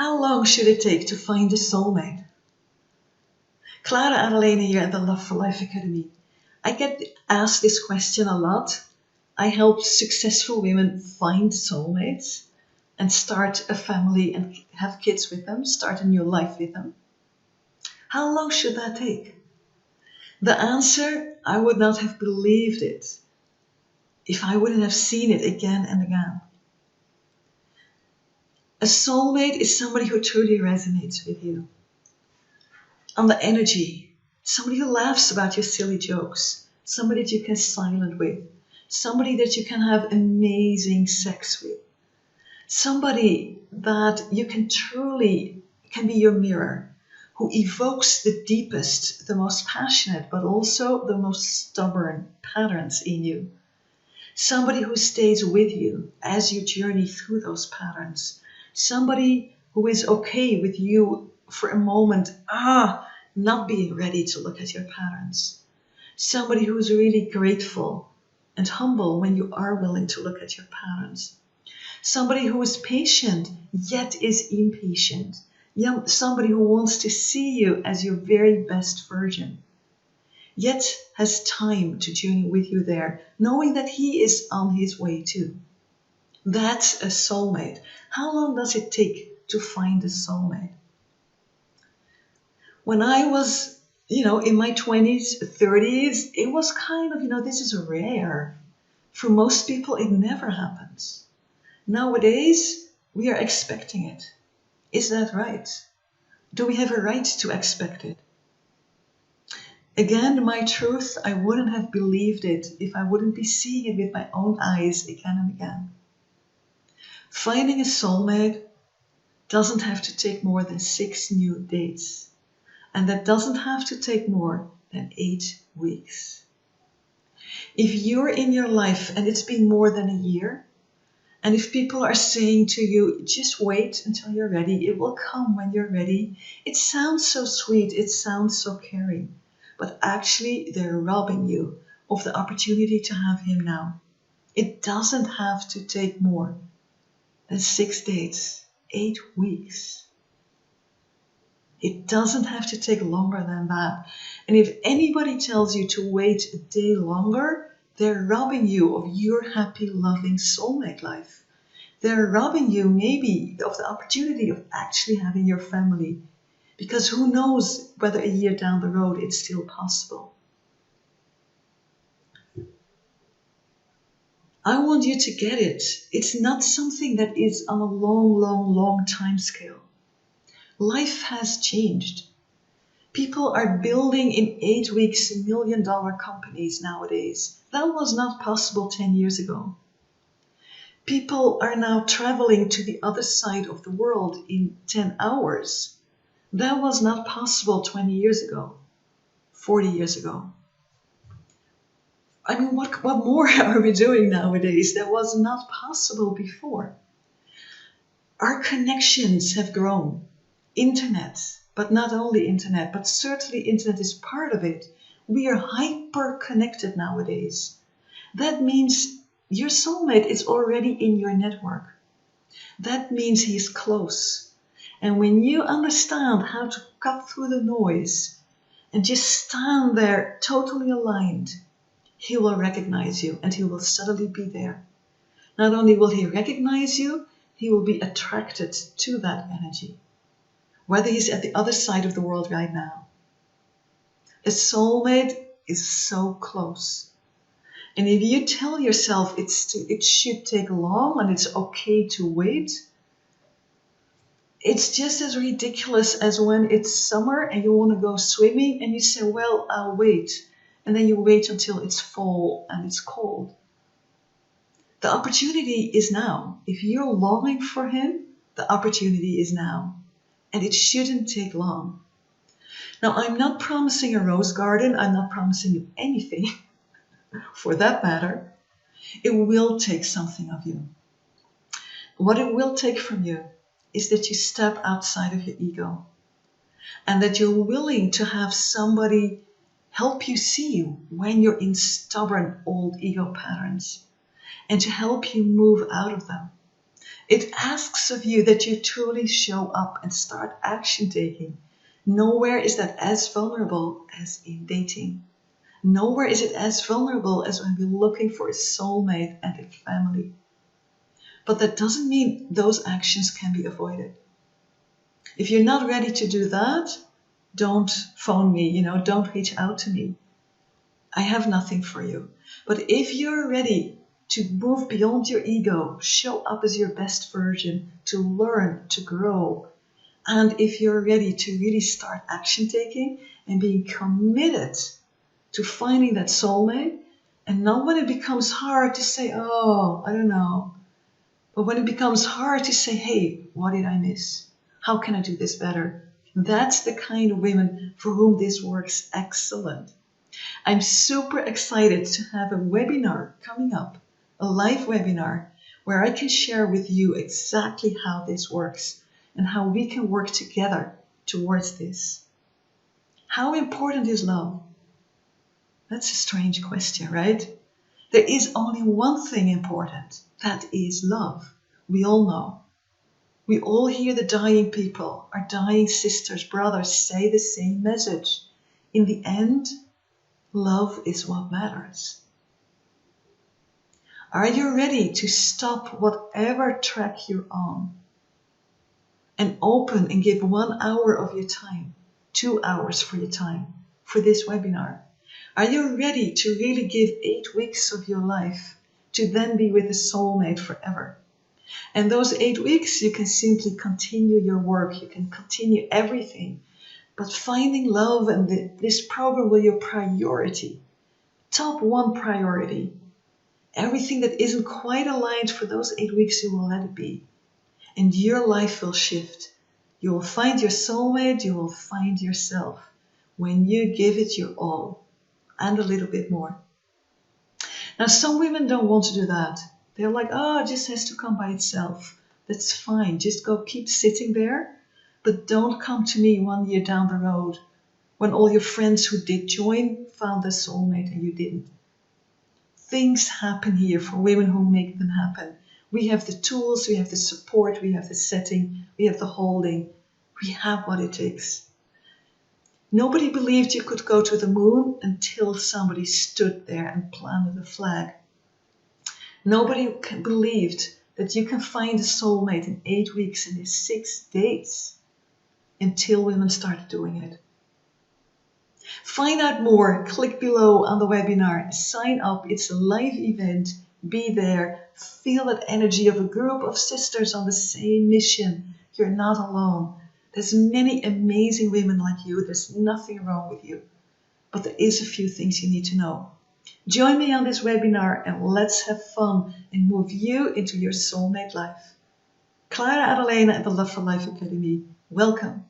How long should it take to find a soulmate? Klara, Adalena here at the Love for Life Academy. I get asked this question a lot. I help successful women find soulmates and start a family and have kids with them, start a new life with them. How long should that take? The answer, I would not have believed it if I wouldn't have seen it again and again. A soulmate is somebody who truly resonates with you. On the energy, somebody who laughs about your silly jokes, somebody that you can silent with, somebody that you can have amazing sex with, somebody that you can be your mirror, who evokes the deepest, the most passionate, but also the most stubborn patterns in you. Somebody who stays with you as you journey through those patterns. Somebody who is okay with you for a moment, not being ready to look at your patterns. Somebody who is really grateful and humble when you are willing to look at your patterns. Somebody who is patient, yet is impatient. Somebody who wants to see you as your very best version, yet has time to journey with you there, knowing that he is on his way too. That's a soulmate. How long does it take to find a soulmate? When I was, in my 20s, 30s, it was kind of, this is rare. For most people, it never happens. Nowadays, we are expecting it. Is that right? Do we have a right to expect it? Again, my truth, I wouldn't have believed it if I wouldn't be seeing it with my own eyes again and again. Finding a soulmate doesn't have to take more than 6 new dates. And that doesn't have to take more than 8 weeks. If you're in your life and it's been more than a year, and if people are saying to you, just wait until you're ready, it will come when you're ready, it sounds so sweet, it sounds so caring, but actually they're robbing you of the opportunity to have him now. It doesn't have to take more than 6 dates, 8 weeks. It doesn't have to take longer than that. And if anybody tells you to wait a day longer, they're robbing you of your happy, loving soulmate life. They're robbing you maybe of the opportunity of actually having your family. Because who knows whether a year down the road it's still possible. I want you to get it. It's not something that is on a long time scale. Life has changed. People are building in 8 weeks $1 million companies nowadays. That was not possible 10 years ago. People are now traveling to the other side of the world in 10 hours. That was not possible 20 years ago, 40 years ago. I mean, what more are we doing nowadays that was not possible before? Our connections have grown. Internet, but not only internet, but certainly internet is part of it. We are hyper connected nowadays. That means your soulmate is already in your network. That means he's close. And when you understand how to cut through the noise and just stand there totally aligned, he will recognize you and he will suddenly be there. Not only will he recognize you, he will be attracted to that energy. Whether he's at the other side of the world right now. A soulmate is so close. And if you tell yourself it should take long and it's okay to wait, it's just as ridiculous as when it's summer and you want to go swimming and you say, well, I'll wait. And then you wait until it's fall and it's cold. The opportunity is now. If you're longing for him, the opportunity is now. And it shouldn't take long. Now, I'm not promising a rose garden. I'm not promising you anything, for that matter. It will take something of you. What it will take from you is that you step outside of your ego. And that you're willing to have somebody help you see you when you're in stubborn old ego patterns. And to help you move out of them. It asks of you that you truly show up and start action taking. Nowhere is that as vulnerable as in dating. Nowhere is it as vulnerable as when we're looking for a soulmate and a family. But that doesn't mean those actions can be avoided. If you're not ready to do that, don't phone me, don't reach out to me. I have nothing for you. But if you're ready to move beyond your ego, show up as your best version, to learn, to grow, and if you're ready to really start action taking and being committed to finding that soulmate, and not when it becomes hard to say, oh, I don't know, but when it becomes hard to say, hey, what did I miss? How can I do this better? That's the kind of women for whom this works excellent. I'm super excited to have a webinar coming up, a live webinar, where I can share with you exactly how this works and how we can work together towards this. How important is love? That's a strange question, right? There is only one thing important. That is love. We all know. We all hear the dying people, our dying sisters, brothers say the same message. In the end, love is what matters. Are you ready to stop whatever track you're on and open and give 1 hour of your time, 2 hours for your time for this webinar? Are you ready to really give 8 weeks of your life to then be with a soulmate forever? And those 8 weeks, you can simply continue your work. You can continue everything. But finding love and this program will be your priority. Top 1 priority. Everything that isn't quite aligned for those 8 weeks, you will let it be. And your life will shift. You will find your soulmate. You will find yourself when you give it your all and a little bit more. Now, some women don't want to do that. They're like, oh, it just has to come by itself. That's fine. Just go keep sitting there. But don't come to me 1 year down the road when all your friends who did join found their soulmate and you didn't. Things happen here for women who make them happen. We have the tools, we have the support, we have the setting, we have the holding. We have what it takes. Nobody believed you could go to the moon until somebody stood there and planted a flag. Nobody believed that you can find a soulmate in 8 weeks and in 6 days until women started doing it. Find out more, click below on the webinar, sign up, it's a live event, be there, feel that energy of a group of sisters on the same mission. You're not alone. There's many amazing women like you, there's nothing wrong with you, but there is a few things you need to know. Join me on this webinar and let's have fun and move you into your soulmate life. Klara, Adalena at the Love for Life Academy. Welcome.